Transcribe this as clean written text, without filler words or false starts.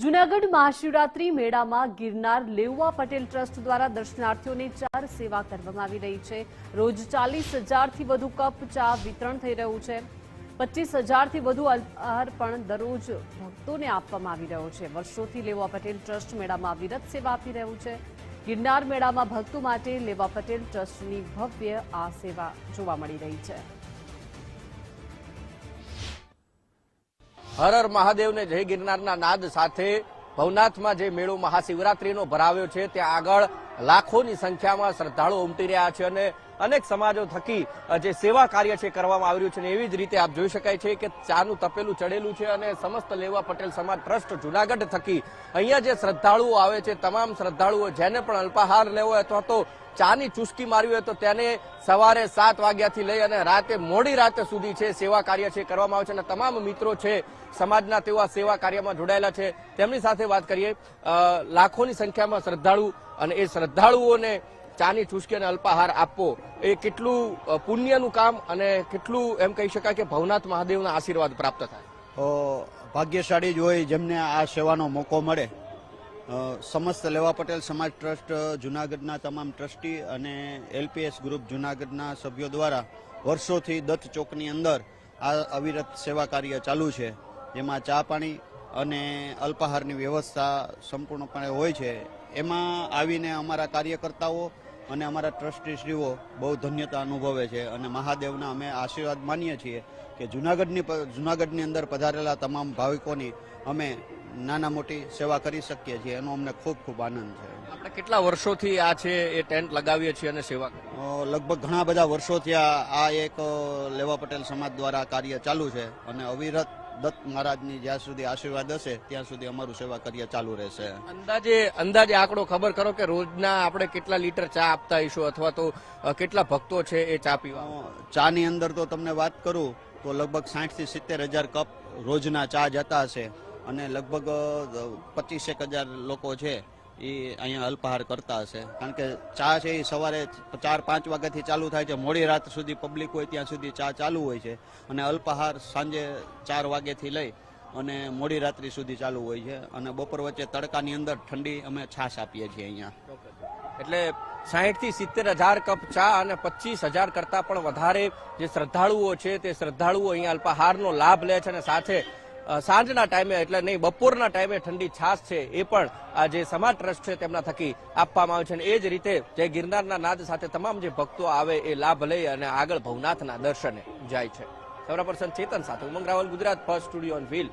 જૂનાગઢ મહાશિવરાત્રી મેળામાં ગિરનાર લેઉવા પટેલ ટ્રસ્ટ દ્વારા દર્શનાર્થીઓને ચા સેવા કરવામાં આવી રહી છે। રોજ 40,000થી વધુ કપ ચા વિતરણ થઈ રહ્યું છે। 25,000થી વધુ આહાર પણ દરરોજ ભક્તોને આપવામાં આવી રહ્યો છે। વર્ષોથી લેઉવા પટેલ ટ્રસ્ટ મેળામાં વિરત સેવા આપી રહ્યું છે। ગિરનાર મેળામાં ભક્તો માટે લેઉવા પટેલ ટ્રસ્ટની ભવ્ય આ સેવા જોવા મળી રહી છે। હર હર મહાદેવને જય ગિરનારના નાદ સાથે ભવનાથમાં જે મેળો મહાશિવરાત્રીનો ભરાવ્યો છે ત્યાં આગળ લાખોની સંખ્યામાં શ્રદ્ધાળુઓ ઉમટી રહ્યા છે અને અનેક સમાજો થકી જે સેવા કાર્ય છે કરવામાં આવી રહ્યું છે। એવી જ રીતે આપ જોઈ શકાય છે કે ચાનું તપેલું ચડેલું છે અને સમસ્ત લેઉવા પટેલ સમાજ ટ્રસ્ટ જૂનાગઢ થકી અહીંયા જે શ્રદ્ધાળુઓ આવે છે તમામ શ્રદ્ધાળુઓ જેને પણ અલ્પાહાર લેવો હોય અથવા તો ચાની ચુસ્કી મારવી હોય તો તેને સવારે 7 વાગ્યાથી લઈ અને રાતે મોડી રાત સુધી છે સેવા કાર્ય છે કરવામાં આવે છે અને તમામ મિત્રો છે સમાજના તેઓ આ સેવા કાર્યમાં જોડાયેલા છે। તેમની સાથે વાત કરીએ। લાખોની સંખ્યામાં શ્રદ્ધાળુ અને એ શ્રદ્ધાળુઓને ચાની ચુસ્કી અને અલ્પાહાર આપવો એ કેટલું પુણ્યનું કામ અને કેટલું એમ કહી શકાય કે ભવનાથ મહાદેવના આશીર્વાદ પ્રાપ્ત થાય। ભાગ્યશાળી જ હોય જેમને આ સેવાનો મોકો મળે। સમસ્ત લેઉવા પટેલ સમાજ ટ્રસ્ટ જૂનાગઢના તમામ ટ્રસ્ટી અને એલપીએસ ગ્રુપ જૂનાગઢના સભ્યો દ્વારા વર્ષોથી દત્ત ચોકની અંદર આ અવિરત સેવા કાર્ય ચાલુ છે, જેમાં ચા પાણી અને અલ્પાહારની વ્યવસ્થા સંપૂર્ણપણે હોય છે। એમાં આવીને અમારા કાર્યકર્તાઓ અને અમારા ટ્રસ્ટીશ્રીઓ બહુ ધન્યતા અનુભવે છે અને મહાદેવના અમે આશીર્વાદ માનીએ છીએ કે જૂનાગઢની અંદર પધારેલા તમામ ભાવિકોની અમે નાના મોટી સેવા કરી શકીએ છીએ। એનો અમને ખૂબ ખૂબ આનંદ છે। આપણે કેટલા વર્ષોથી આ છે એ ટેન્ટ લગાવીએ છીએ અને સેવા લગભગ ઘણા બધા વર્ષોથી આ એક લેઉવા પટેલ સમાજ દ્વારા કાર્ય ચાલુ છે અને અવિરત દત્ત મહારાજની જ્યાં સુધી આશીર્વાદ હશે ત્યાં સુધી અમારું સેવા કાર્ય ચાલુ રહેશે। અંદાજે આંકડો ખબર કરો કે રોજના આપણે કેટલા લીટર ચા આપતા હઈશું અથવા તો કેટલા ભક્તો છે એ ચા પીવા? ચાની અંદર તો તમને વાત કરું તો લગભગ 60,000 થી 70,000 કપ રોજના ચા જતા હશે અને લગભગ 25,000 લોકો છે એ અહીંયા અલ્પાહાર કરતા હશે। કારણ કે ચા છે એ સવારે 4-5 વાગ્યાથી ચાલુ થાય છે, મોડી રાત સુધી પબ્લિક હોય ત્યાં સુધી ચા ચાલુ હોય છે અને અલ્પાહાર સાંજે 4 વાગ્યાથી લઈ અને મોડી રાત્રિ સુધી ચાલુ હોય છે અને બપોર વચ્ચે તડકાની અંદર ઠંડી અમે છાશ આપીએ છીએ અહીંયા। એટલે 60,000 થી 70,000 કપ ચા અને 25,000 કરતા પણ વધારે જે શ્રદ્ધાળુઓ છે તે શ્રદ્ધાળુઓ અહીંયા અલ્પાહારનો લાભ લે છે અને સાથે સાંજના ટાઈમે એટલે નહીં બપોરના ટાઈમે ઠંડી છાશ છે એ પણ આ જે સમાજ ટ્રસ્ટ છે તેમના થકી આપવામાં આવે છે અને એ જ રીતે જે ગિરનારના નાદ સાથે તમામ જે ભક્તો આવે એ લાભ લઈ અને આગળ ભવનાથના દર્શને જાય છે। કેમેરા પર્સન ચેતન સાથે Umang Raval, Gujarat first studio on wheel.